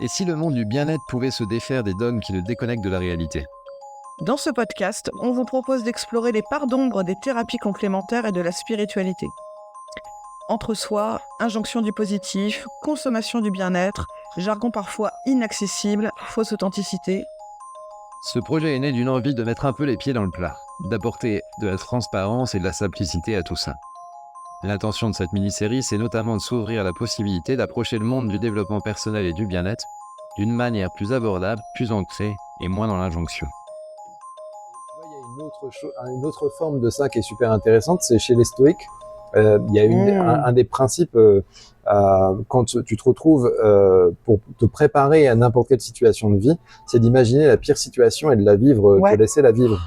Et si le monde du bien-être pouvait se défaire des dogmes qui le déconnectent de la réalité? Dans ce podcast, on vous propose d'explorer les parts d'ombre des thérapies complémentaires et de la spiritualité. Entre soi, injonction du positif, consommation du bien-être, jargon parfois inaccessible, fausse authenticité. Ce projet est né d'une envie de mettre un peu les pieds dans le plat, d'apporter de la transparence et de la simplicité à tout ça. L'intention de cette mini-série, c'est notamment de s'ouvrir à la possibilité d'approcher le monde du développement personnel et du bien-être d'une manière plus abordable, plus ancrée et moins dans l'injonction. Il y a une autre forme de ça qui est super intéressante, c'est chez les stoïques. Il y a un des principes quand tu te retrouves pour te préparer à n'importe quelle situation de vie, c'est d'imaginer la pire situation et de la vivre, te laisser la vivre.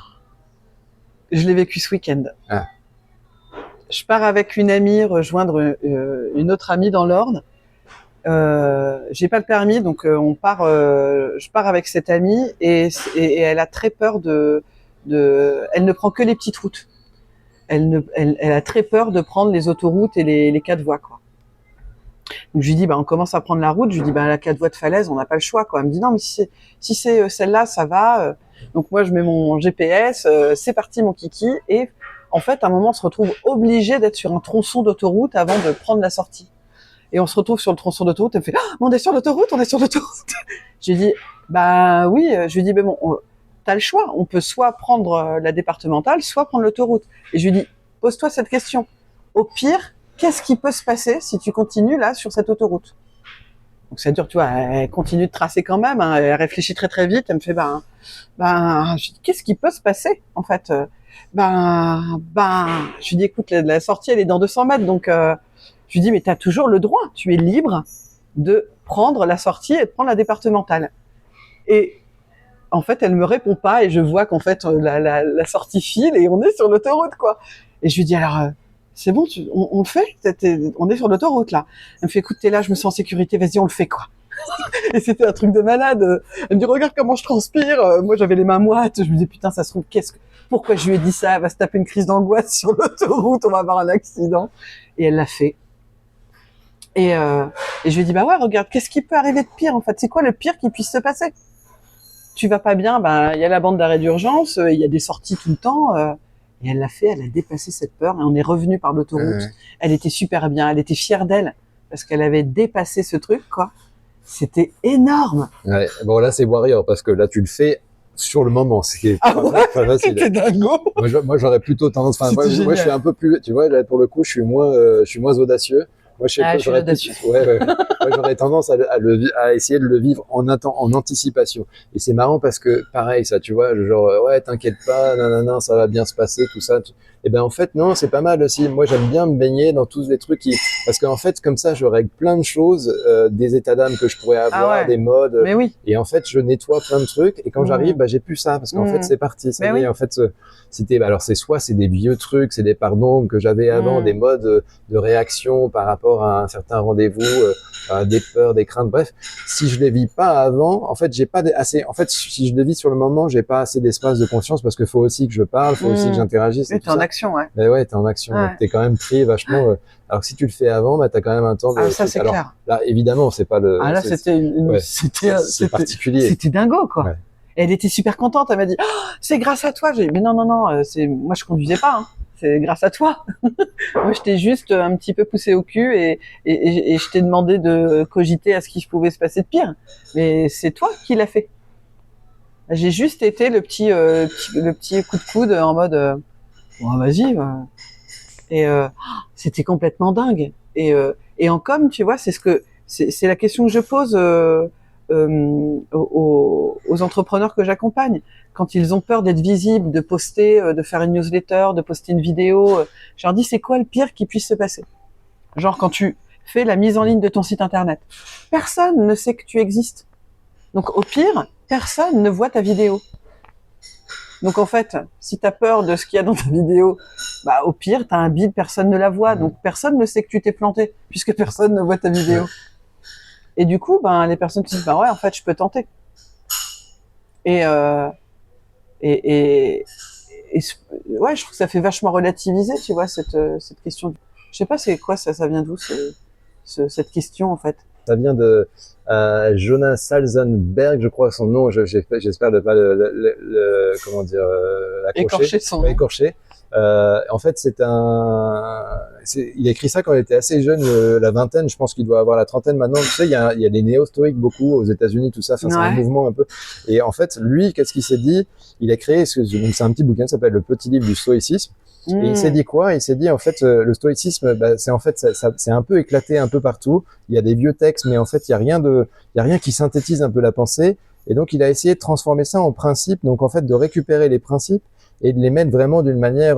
Je l'ai vécu ce week-end. Ah. Je pars avec une amie rejoindre une autre amie dans l'Orne. J'ai pas le permis, donc je pars avec cette amie et elle a très peur elle ne prend que les petites routes. Elle a très peur de prendre les autoroutes et les 4 voies, quoi. Donc je lui dis, on commence à prendre la route. Je lui dis, la 4 voies de falaise, on n'a pas le choix, quoi. Elle me dit, non, mais si c'est celle-là, ça va. Donc moi, je mets mon GPS, c'est parti, mon kiki. Et en fait, à un moment, on se retrouve obligé d'être sur un tronçon d'autoroute avant de prendre la sortie. Et on se retrouve sur le tronçon d'autoroute. Elle me fait, on est sur l'autoroute, on est sur l'autoroute. Je lui dis, oui. Je lui dis, bon, t'as le choix. On peut soit prendre la départementale, soit prendre l'autoroute. Et je lui dis, pose-toi cette question. Au pire, qu'est-ce qui peut se passer si tu continues là sur cette autoroute? Donc ça dure, tu vois, elle continue de tracer quand même, hein, elle réfléchit très très vite, elle me fait, je dis, qu'est-ce qui peut se passer en fait? Je lui dis, écoute, la sortie elle est dans 200 mètres, donc je lui dis, mais t'as toujours le droit, tu es libre de prendre la sortie et de prendre la départementale. Et en fait, elle me répond pas et je vois qu'en fait la sortie file et on est sur l'autoroute, quoi. Et je lui dis, alors c'est bon, on le fait, on est sur l'autoroute là. Elle me fait, écoute, t'es là, je me sens en sécurité, vas-y, on le fait, quoi. Et c'était un truc de malade. Elle me dit, regarde comment je transpire. Moi, j'avais les mains moites. Je me dis, putain, ça se trouve, pourquoi je lui ai dit ça? Elle va se taper une crise d'angoisse sur l'autoroute, on va avoir un accident. Et elle l'a fait. Et je lui ai dit, ouais, regarde, qu'est-ce qui peut arriver de pire, en fait? C'est quoi le pire qui puisse se passer? Tu vas pas bien, il y a la bande d'arrêt d'urgence, il y a des sorties tout le temps. Et elle l'a fait, elle a dépassé cette peur et on est revenu par l'autoroute. Elle était super bien, elle était fière d'elle parce qu'elle avait dépassé ce truc, quoi. C'était énorme. Ouais, bon là c'est warrior parce que là tu le fais sur le moment, c'est pas facile. C'était dingo. Moi j'aurais plutôt tendance, moi je suis un peu plus, tu vois, là pour le coup je suis moins audacieux. Moi, je j'aurais tendance à essayer de le vivre en anticipation. Et c'est marrant parce que, pareil, ça, tu vois, genre, ouais, t'inquiète pas, nanana, ça va bien se passer, tout ça. Et ben, en fait, non, c'est pas mal aussi. Moi, j'aime bien me baigner dans tous les trucs parce qu'en fait, comme ça, je règle plein de choses, des états d'âme que je pourrais avoir, des modes. Mais oui. Et en fait, je nettoie plein de trucs. Et quand j'arrive, j'ai plus ça parce qu'en fait, c'est parti. Ça y est, en fait, alors c'est des vieux trucs, c'est des pardons que j'avais avant, des modes de réaction par rapport à un certain rendez-vous, des peurs, des craintes, bref. Si je les vis pas avant, en fait, j'ai pas assez. En fait, si je les vis sur le moment, j'ai pas assez d'espace de conscience parce qu'il faut aussi que je parle, faut aussi que j'interagisse. Mais t'es en action, ouais. Mais ouais, t'es en action. Donc t'es quand même pris vachement. Alors que si tu le fais avant, t'as quand même un temps de. Ah, ça c'est clair. Là, évidemment, c'est pas le. Ah là, c'était particulier. C'était dingo, quoi. Ouais. Elle était super contente. Elle m'a dit, c'est grâce à toi. J'ai dit, mais non, moi je conduisais pas. Hein. C'est grâce à toi. Moi, je t'ai juste un petit peu poussé au cul et je t'ai demandé de cogiter à ce qui pouvait se passer de pire. Mais c'est toi qui l'as fait. J'ai juste été le petit coup de coude en mode, vas-y. Et c'était complètement dingue. Et en com, tu vois, c'est la question que je pose aux entrepreneurs que j'accompagne. Quand ils ont peur d'être visibles, de poster, de faire une newsletter, de poster une vidéo, je leur dis, c'est quoi le pire qui puisse se passer? Genre quand tu fais la mise en ligne de ton site internet. Personne ne sait que tu existes. Donc au pire, personne ne voit ta vidéo. Donc en fait, si t'as peur de ce qu'il y a dans ta vidéo, au pire, t'as un bide, personne ne la voit. Donc personne ne sait que tu t'es planté, puisque personne ne voit ta vidéo. Et du coup, les personnes qui disent, ouais, en fait, je peux tenter. Et ouais, je trouve que ça fait vachement relativiser, tu vois, cette question. Je sais pas, c'est quoi ça vient d'où cette question en fait? Ça vient Jonas Salzenberg, je crois son nom, j'espère ne pas comment dire, écorcher son nom. Écorcher. En fait, il a écrit ça quand il était assez jeune, la vingtaine, je pense qu'il doit avoir la trentaine maintenant. Tu sais, il y a des néo-stoïques beaucoup aux États-Unis, tout ça, enfin, c'est un mouvement un peu. Et en fait, lui, qu'est-ce qu'il s'est dit? Il a créé, donc c'est un petit bouquin qui s'appelle Le Petit Livre du Stoïcisme. Et il s'est dit quoi? Il s'est dit, en fait, le stoïcisme, c'est en fait, c'est un peu éclaté un peu partout. Il y a des vieux textes, mais en fait, il y a rien qui synthétise un peu la pensée. Et donc, il a essayé de transformer ça en principe. Donc, en fait, de récupérer les principes et de les mettre vraiment d'une manière,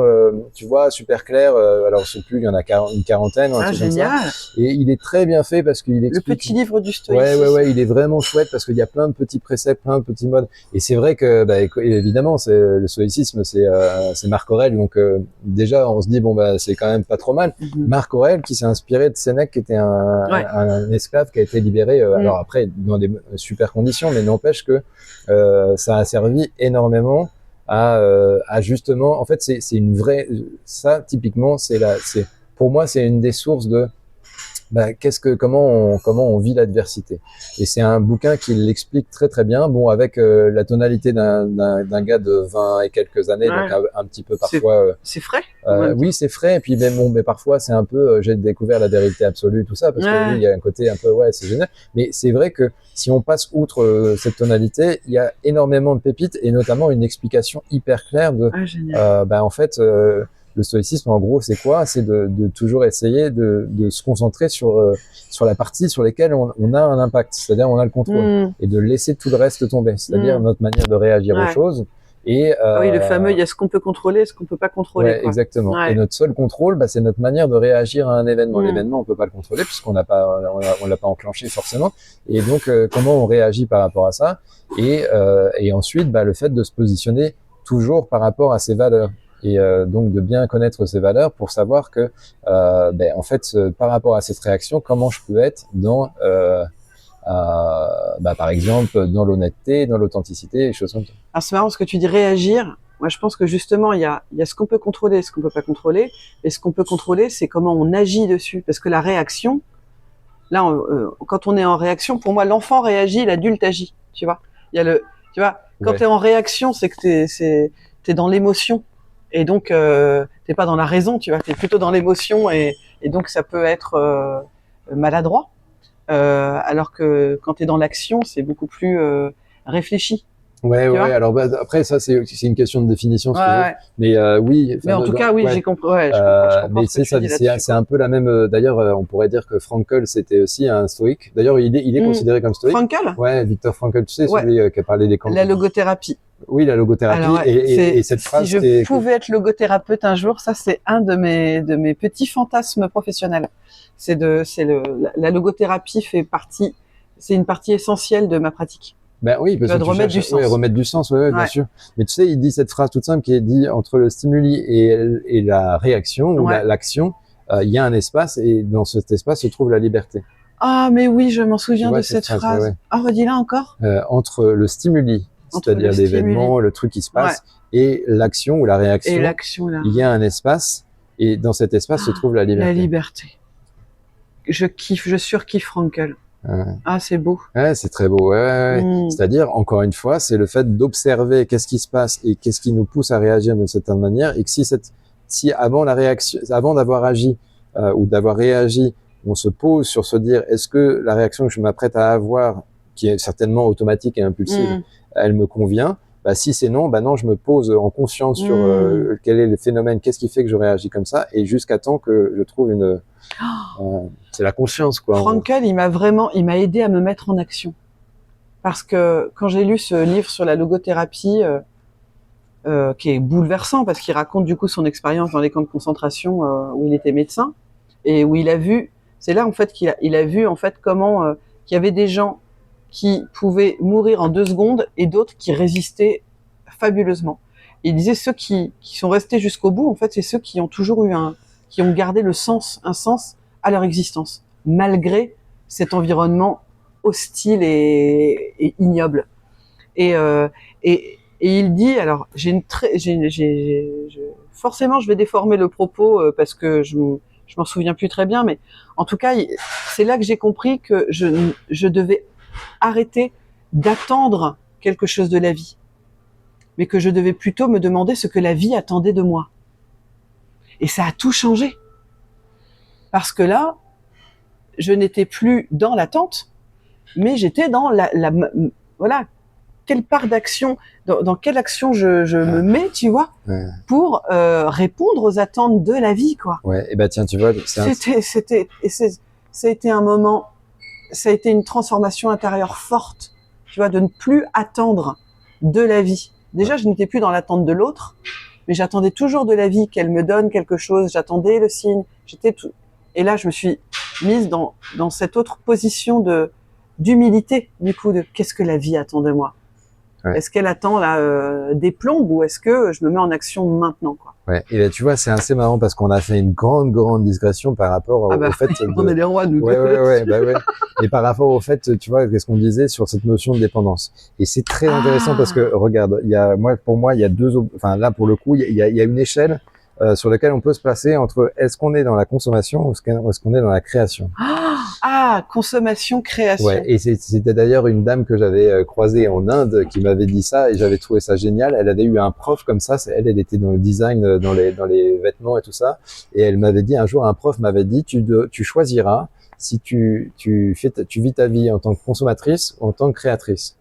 tu vois, super claire. Alors, je sais plus, il y en a une quarantaine, un truc génial. comme ça. Et il est très bien fait parce qu'il explique. Le Petit Livre du Stoïcisme. Ouais, il est vraiment chouette parce qu'il y a plein de petits préceptes, plein de petits modes. Et c'est vrai que, évidemment, le stoïcisme, c'est Marc Aurèle. Donc, déjà, on se dit, c'est quand même pas trop mal. Marc Aurèle, qui s'est inspiré de Sénèque, qui était un esclave qui a été libéré, alors après, dans des super conditions, mais n'empêche que, ça a servi énormément à justement, en fait, c'est une vraie, ça, typiquement, pour moi, c'est une des sources de, comment on vit l'adversité. Et c'est un bouquin qui l'explique très très bien, avec la tonalité d'un gars de 20 et quelques années, donc un petit peu parfois. C'est frais. Oui, c'est frais. Et puis mais parfois c'est un peu, j'ai découvert la vérité absolue, tout ça, parce que oui, il y a un côté un peu, c'est génial. Mais c'est vrai que si on passe outre cette tonalité, il y a énormément de pépites et notamment une explication hyper claire de, en fait. Le stoïcisme, en gros, c'est quoi? C'est de toujours essayer de se concentrer sur la partie sur lesquelles on a un impact, c'est-à-dire on a le contrôle, et de laisser tout le reste tomber, c'est-à-dire notre manière de réagir aux choses. Et oui, le fameux, il y a ce qu'on peut contrôler, ce qu'on peut pas contrôler. Ouais, exactement. Et notre seul contrôle, c'est notre manière de réagir à un événement. L'événement, on peut pas le contrôler puisqu'on l'a pas enclenché forcément. Et donc, comment on réagit par rapport à ça? Et ensuite, le fait de se positionner toujours par rapport à ses valeurs. Et donc de bien connaître ses valeurs pour savoir que en fait par rapport à cette réaction, comment je peux être dans par exemple dans l'honnêteté, dans l'authenticité, et choses comme ça. Alors c'est marrant ce que tu dis, réagir. Moi je pense que justement il y a ce qu'on peut contrôler, ce qu'on peut pas contrôler, et ce qu'on peut contrôler c'est comment on agit dessus, parce que la réaction, là quand on est en réaction, pour moi l'enfant réagit, l'adulte agit, tu vois. Il y a quand t'es en réaction, c'est que t'es dans l'émotion. Et donc, t'es pas dans la raison, tu vois, t'es plutôt dans l'émotion, et donc ça peut être maladroit. Alors que quand t'es dans l'action, c'est beaucoup plus réfléchi. Ouais. Alors après, ça c'est une question de définition, si tu veux. Mais oui. Mais en tout cas, oui, j'ai compris. Ouais, je comprends mais c'est un peu la même. D'ailleurs, on pourrait dire que Frankl c'était aussi un stoïque. D'ailleurs, il est considéré comme stoïque. Frankl. Ouais, Viktor Frankl, tu sais, celui qui a parlé des camps. La logothérapie. Oui, la logothérapie. Alors, et cette phrase. Si je pouvais être logothérapeute un jour, ça c'est un de mes petits fantasmes professionnels. La logothérapie c'est une partie essentielle de ma pratique. Ben oui, parce que remettre du sens. Remettre du sens, bien sûr. Mais tu sais, il dit cette phrase toute simple qui est dit entre le stimuli et la réaction ou l'action, il y a un espace, et dans cet espace se trouve la liberté. Ah, mais oui, je m'en souviens de cette phrase. Ah, redis-la encore. Entre le stimuli, c'est-à-dire l'événement, le truc qui se passe, et l'action ou la réaction, il y a un espace, et dans cet espace se trouve la liberté. La liberté. Je surkiffe Frankl. Ah, c'est beau. Ouais, c'est très beau. C'est-à-dire, encore une fois, c'est le fait d'observer qu'est-ce qui se passe et qu'est-ce qui nous pousse à réagir d'une certaine manière, et que si avant la réaction, avant d'avoir agi ou d'avoir réagi, on se pose sur se dire est-ce que la réaction que je m'apprête à avoir, qui est certainement automatique et impulsive, elle me convient? Si c'est non, non, je me pose en conscience sur quel est le phénomène, qu'est-ce qui fait que je réagis comme ça, et jusqu'à temps que je trouve c'est la conscience, quoi. Frankl, il m'a aidé à me mettre en action. Parce que quand j'ai lu ce livre sur la logothérapie, qui est bouleversant, parce qu'il raconte du coup son expérience dans les camps de concentration où il était médecin, et où il a vu, c'est là en fait qu'il a vu en fait comment qu'il y avait des gens qui pouvaient mourir en 2 secondes et d'autres qui résistaient fabuleusement. Et il disait ceux qui sont restés jusqu'au bout, en fait, c'est ceux qui ont toujours eu qui ont gardé un sens à leur existence, malgré cet environnement hostile et ignoble. Et il dit, alors, forcément, je vais déformer le propos parce que je m'en souviens plus très bien, mais en tout cas, c'est là que j'ai compris que je devais arrêter d'attendre quelque chose de la vie, mais que je devais plutôt me demander ce que la vie attendait de moi. Et ça a tout changé. Parce que là, je n'étais plus dans l'attente, mais j'étais dans voilà, quelle part d'action, dans quelle action je me mets, tu vois, pour répondre aux attentes de la vie, quoi. Ouais, et bah tiens, tu vois, ça a été un moment, ça a été une transformation intérieure forte, tu vois, de ne plus attendre de la vie. Déjà, je n'étais plus dans l'attente de l'autre, mais j'attendais toujours de la vie qu'elle me donne quelque chose, j'attendais le signe, et là, je me suis mise dans cette autre position d'humilité, du coup, de qu'est-ce que la vie attend de moi. Ouais. Est-ce qu'elle attend là des plombes ou est-ce que je me mets en action maintenant, quoi. Ouais. Et là, tu vois, c'est assez marrant parce qu'on a fait une grande digression par rapport au fait on est les rois, nous. Ouais. Et par rapport au fait, tu vois, qu'est-ce qu'on disait sur cette notion de dépendance. Et c'est très intéressant parce que, regarde, pour moi, il y a là, pour le coup, il y a une échelle sur laquelle on peut se placer entre est-ce qu'on est dans la consommation ou est-ce qu'on est dans la création. Consommation, création. Ouais, et c'était d'ailleurs une dame que j'avais croisée en Inde qui m'avait dit ça et j'avais trouvé ça génial. Elle avait eu un prof comme ça, elle était dans le design, dans les vêtements et tout ça. Et elle m'avait dit, un jour, un prof m'avait dit, tu choisiras si tu vis ta vie en tant que consommatrice ou en tant que créatrice.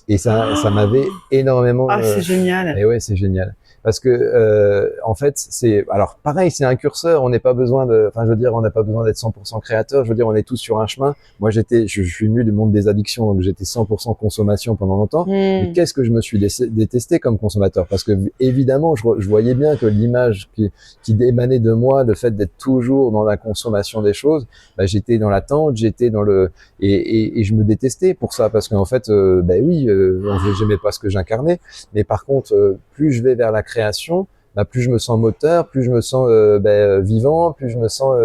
Et ça m'avait énormément... c'est génial. Et ouais, c'est génial. Parce que en fait, alors pareil, c'est un curseur, on n'a pas besoin d'être 100% créateur, je veux dire, on est tous sur un chemin. Moi, je suis venu du monde des addictions, donc j'étais 100% consommation pendant longtemps. Mais qu'est-ce que je me suis détesté comme consommateur? Parce que évidemment, je voyais bien que l'image qui émanait de moi, le fait d'être toujours dans la consommation des choses, j'étais dans l'attente, j'étais dans et je me détestais pour ça parce qu'en fait, j'aimais pas ce que j'incarnais. Mais par contre, plus je vais vers la création, plus je me sens moteur, plus je me sens vivant, plus je me sens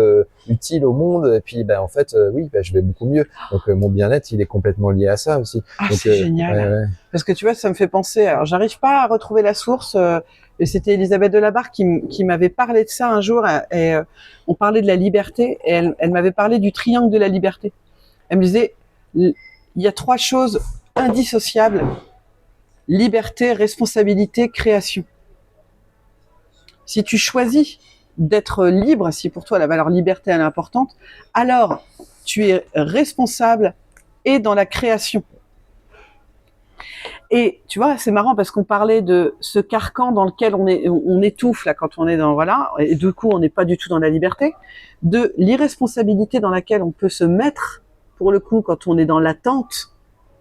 utile au monde. Et puis, en fait, je vais beaucoup mieux. Donc, mon bien-être, il est complètement lié à ça aussi. Donc, c'est génial. Ouais. Parce que tu vois, ça me fait penser. Alors, j'arrive pas à retrouver la source. Et c'était Elisabeth Delabarre qui m'avait parlé de ça un jour. Et on parlait de la liberté. Et elle m'avait parlé du triangle de la liberté. Elle me disait, il y a 3 choses indissociables: liberté, responsabilité, création. Si tu choisis d'être libre, si pour toi la valeur liberté elle est importante, alors tu es responsable et dans la création. Et tu vois, c'est marrant parce qu'on parlait de ce carcan dans lequel on étouffe là quand on est dans et du coup on n'est pas du tout dans la liberté, de l'irresponsabilité dans laquelle on peut se mettre pour le coup quand on est dans l'attente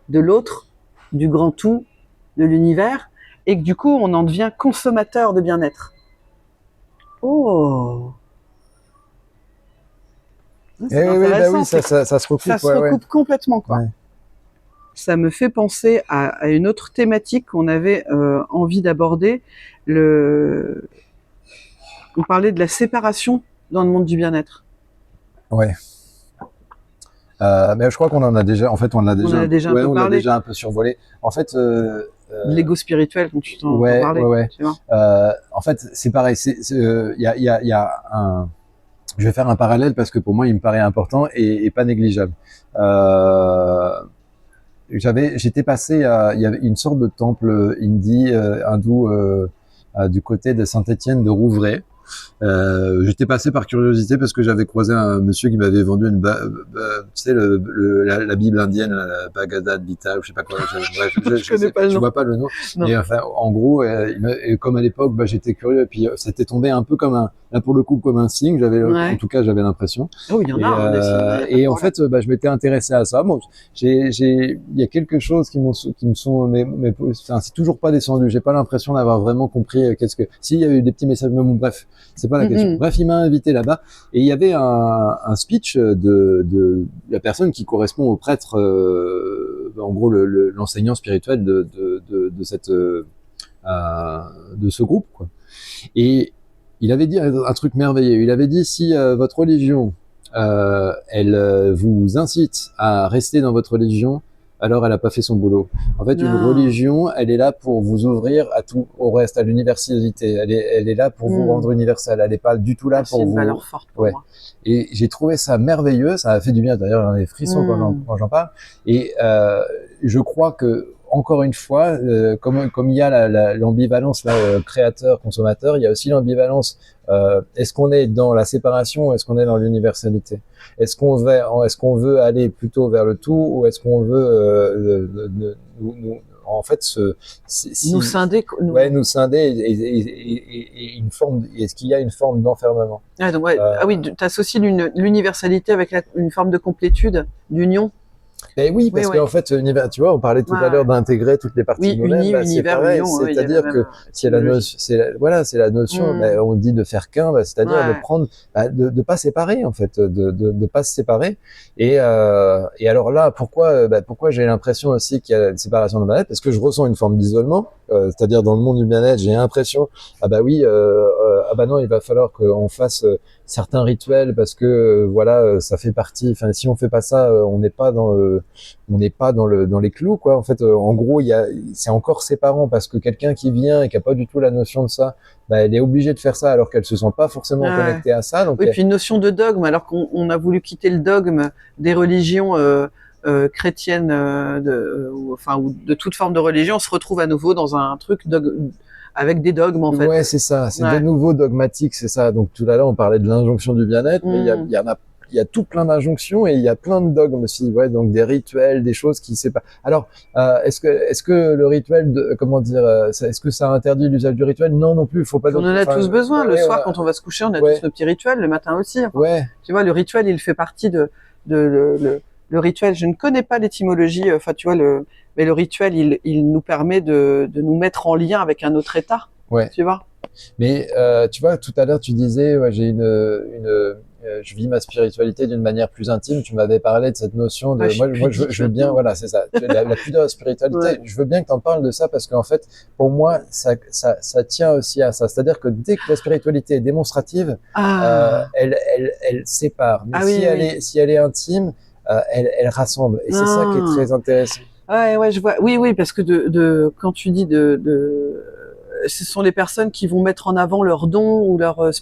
de l'autre, du grand tout, de l'univers, et que du coup on en devient consommateur de bien-être. Oh, c'est intéressant. Ça se recoupe. Ça se recoupe complètement, quoi. Ouais. Ça me fait penser à une autre thématique qu'on avait envie d'aborder. On parlait de la séparation dans le monde du bien-être. Ouais. Mais je crois qu'on en a déjà. En fait, on l'a déjà un peu survolé. En fait. L'ego spirituel, quand tu t'en parlais. Ouais. Tu vois. En fait, c'est pareil. Il y a un. Je vais faire un parallèle parce que pour moi, il me paraît important et pas négligeable. J'étais passé il y avait une sorte de temple hindou du côté de Saint-Étienne de Rouvray. J'étais passé par curiosité parce que j'avais croisé un monsieur qui m'avait vendu la Bible indienne, la Bhagavad Gita, ou je sais pas quoi. Je connais pas le nom. Je vois pas le nom. Mais enfin, en gros, comme à l'époque, j'étais curieux, et puis c'était tombé un peu comme là pour le coup comme un signe. En tout cas, j'avais l'impression. Oh, il y en a. Et en fait, je m'étais intéressé à ça. Bon, il y a quelque chose qui me sont, c'est toujours pas descendu. J'ai pas l'impression d'avoir vraiment compris s'il y a eu des petits messages, mais bon, bref. C'est pas la question. Bref, il m'a invité là-bas et il y avait un speech de la personne qui correspond au prêtre, en gros l'enseignant spirituel de ce groupe, quoi. Et il avait dit un truc merveilleux. Il avait dit si votre religion elle vous incite à rester dans votre religion, alors elle n'a pas fait son boulot. En fait, une Non. religion, elle est là pour vous ouvrir à tout, au reste, à l'universalité. Elle est là pour vous rendre universel. Elle n'est pas du tout là pour C'est une vous. valeur forte pour moi. Et j'ai trouvé ça merveilleux. Ça a fait du bien. D'ailleurs, j'en ai des frissons quand j'en parle. Et je crois que encore une fois, comme il y a l'ambivalence créateur-consommateur, il y a aussi l'ambivalence. Est-ce qu'on est dans la séparation ou est-ce qu'on est dans l'universalité? Est-ce qu'on veut aller plutôt vers le tout ou est-ce qu'on veut en fait nous scinder, nous scinder et une forme. Est-ce qu'il y a une forme d'enfermement? donc, ah oui, tu associes l'universalité avec une forme de complétude, d'union. Ben oui, parce qu'en fait, tu vois, on parlait tout à l'heure d'intégrer toutes les parties de nous-mêmes. C'est pareil, c'est-à-dire que c'est la notion. Ben, on dit de faire qu'un, c'est-à-dire de prendre, de pas séparer en fait, de pas se séparer. Et alors là, pourquoi j'ai l'impression aussi qu'il y a une séparation de la planète? Parce que je ressens une forme d'isolement, c'est-à-dire dans le monde du bien-être, j'ai l'impression, non, il va falloir qu'on fasse certains rituels parce que ça fait partie. Enfin, si on fait pas ça, on n'est pas dans les clous, quoi. En fait, en gros, c'est encore séparant parce que quelqu'un qui vient et qui a pas du tout la notion de ça, elle est obligée de faire ça alors qu'elle se sent pas forcément connectée à ça. Donc, oui, puis une notion de dogme, alors qu'on a voulu quitter le dogme des religions chrétiennes, ou de toute forme de religion, on se retrouve à nouveau dans un truc avec des dogmes, en fait. Ouais, c'est ça. C'est de nouveau dogmatique, c'est ça. Donc, tout à l'heure, on parlait de l'injonction du bien-être, mais il y a tout plein d'injonctions et il y a plein de dogmes aussi. Ouais, donc des rituels, des choses qui séparent. Alors, est-ce que le rituel, est-ce que ça interdit l'usage du rituel? Non plus. Faut pas. On en a tous besoin. Le soir, quand on va se coucher, on a tous nos petits rituels. Le matin aussi. Ouais. Tu vois, le rituel, il fait partie le rituel. Je ne connais pas l'étymologie. Enfin, tu vois, mais le rituel, il nous permet de nous mettre en lien avec un autre état. Ouais. Tu vois. Mais tu vois, tout à l'heure, tu disais, je vis ma spiritualité d'une manière plus intime. Tu m'avais parlé de cette notion de, moi, je veux bien, voilà, c'est ça, la pudeur de spiritualité. Ouais. Je veux bien que tu en parles de ça parce qu'en fait, pour moi, ça tient aussi à ça. C'est-à-dire que dès que la spiritualité est démonstrative, elle sépare. Mais si elle est intime, elle rassemble. Et c'est ça qui est très intéressant. Ouais, je vois. Oui, parce que quand tu dis ce sont les personnes qui vont mettre en avant leurs dons ou leur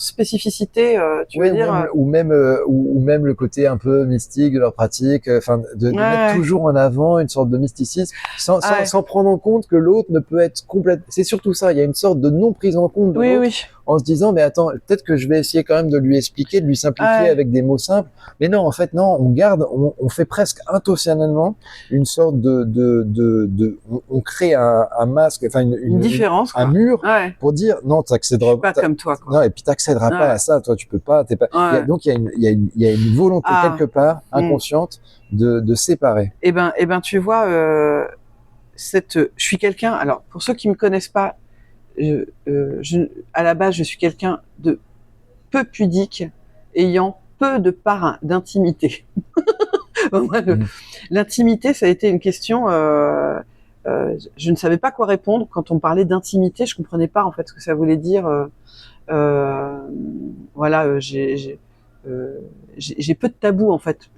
spécificité, veux dire. Ou même le côté un peu mystique de leur pratique, de mettre toujours en avant une sorte de mysticisme, sans prendre en compte que l'autre ne peut être complète. C'est surtout ça. Il y a une sorte de non prise en compte de l'autre. En se disant, mais attends, peut-être que je vais essayer quand même de lui expliquer, de lui simplifier avec des mots simples. Mais non, en fait, non, on fait presque intentionnellement une sorte on crée un masque, enfin une différence, un mur pour dire, non, t'accéderas pas comme toi, quoi. Non, et puis t'accéderas pas à ça, toi, tu peux pas, t'es pas. Donc, il y a une volonté quelque part, inconsciente, de séparer. Eh ben, tu vois, je suis quelqu'un, alors, pour ceux qui me connaissent pas, à la base, je suis quelqu'un de peu pudique, ayant peu de part d'intimité. L'intimité, ça a été une question. Je ne savais pas quoi répondre quand on parlait d'intimité. Je comprenais pas en fait ce que ça voulait dire. J'ai peu de tabous en fait.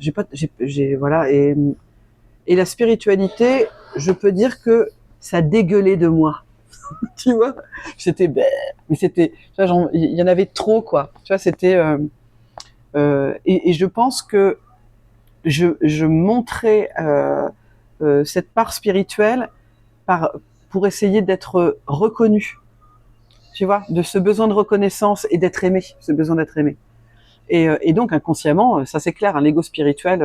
Et la spiritualité, je peux dire que ça dégueulait de moi. Tu vois, mais c'était, il y en avait trop, quoi. Tu vois, c'était, et je pense que je montrais cette part spirituelle pour essayer d'être reconnu. Tu vois, de ce besoin de reconnaissance et d'être aimé, ce besoin d'être aimé. Et donc inconsciemment, ça c'est clair, l'ego spirituel.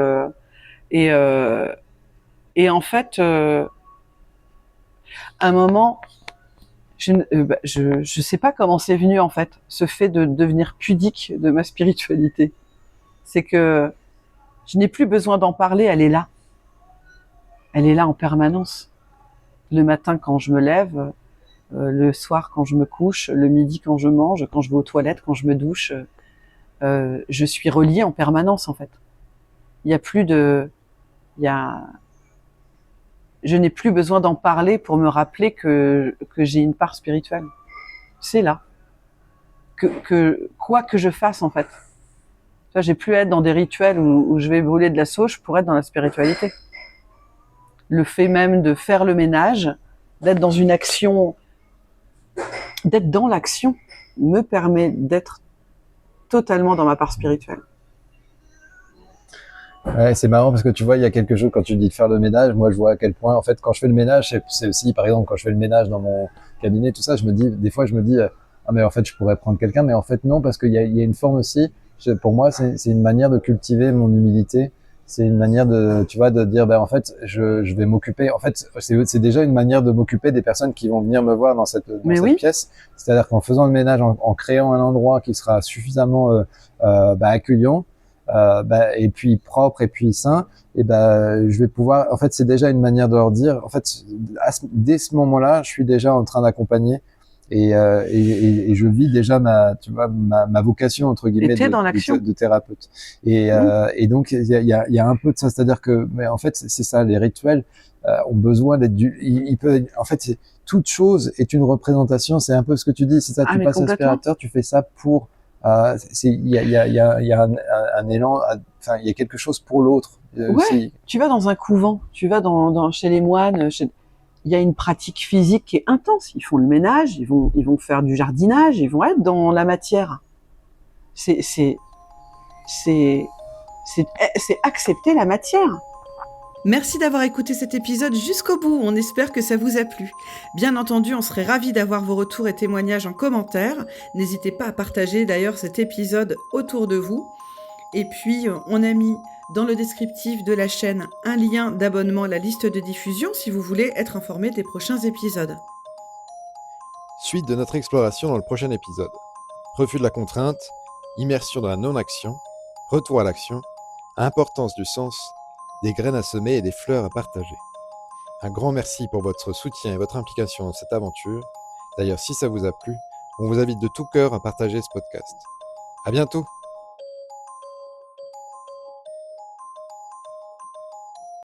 Et en fait, à un moment. Je sais pas comment c'est venu en fait, ce fait de devenir pudique de ma spiritualité. C'est que je n'ai plus besoin d'en parler, elle est là. Elle est là en permanence. Le matin quand je me lève, le soir quand je me couche, le midi quand je mange, quand je vais aux toilettes, quand je me douche, je suis reliée en permanence en fait. Je n'ai plus besoin d'en parler pour me rappeler que j'ai une part spirituelle. C'est là. Que quoi que je fasse, en fait. J'ai plus à être dans des rituels où je vais brûler de la sauge pour être dans la spiritualité. le fait même de faire le ménage, d'être dans une action, d'être dans l'action, me permet d'être totalement dans ma part spirituelle. Ouais, c'est marrant parce que tu vois, il y a quelque chose quand tu dis de faire le ménage. Moi, je vois à quel point, en fait, quand je fais le ménage, c'est aussi, par exemple, quand je fais le ménage dans mon cabinet, tout ça, des fois, je me dis, ah, mais en fait, je pourrais prendre quelqu'un, mais en fait, non, parce qu'il y a une forme aussi, pour moi, c'est une manière de cultiver mon humilité. C'est une manière de, tu vois, de dire, ben, en fait, je vais m'occuper. En fait, c'est déjà une manière de m'occuper des personnes qui vont venir me voir dans cette pièce. C'est-à-dire qu'en faisant le ménage, en créant un endroit qui sera suffisamment accueillant, et puis propre et puis sain, et je vais pouvoir, en fait, c'est déjà une manière de leur dire, en fait, dès ce moment-là, je suis déjà en train d'accompagner et je vis déjà ma vocation entre guillemets de thérapeute. Et donc il y a un peu de ça, c'est-à-dire que, mais en fait, c'est ça, les rituels ont besoin d'être en fait, toute chose est une représentation, c'est un peu ce que tu dis, c'est ça, tu passes aspirateur, tu fais ça pour il y a un élan, enfin, il y a quelque chose pour l'autre. Ouais, tu vas dans un couvent, tu vas chez les moines, il y a une pratique physique qui est intense. Ils font le ménage, ils vont faire du jardinage, ils vont être dans la matière. C'est accepter la matière. Merci d'avoir écouté cet épisode jusqu'au bout, on espère que ça vous a plu. Bien entendu, on serait ravis d'avoir vos retours et témoignages en commentaire. N'hésitez pas à partager d'ailleurs cet épisode autour de vous. Et puis, on a mis dans le descriptif de la chaîne un lien d'abonnement à la liste de diffusion si vous voulez être informé des prochains épisodes. Suite de notre exploration dans le prochain épisode. Refus de la contrainte, immersion dans la non-action, retour à l'action, importance du sens, des graines à semer et des fleurs à partager. Un grand merci pour votre soutien et votre implication dans cette aventure. D'ailleurs, si ça vous a plu, on vous invite de tout cœur à partager ce podcast. À bientôt!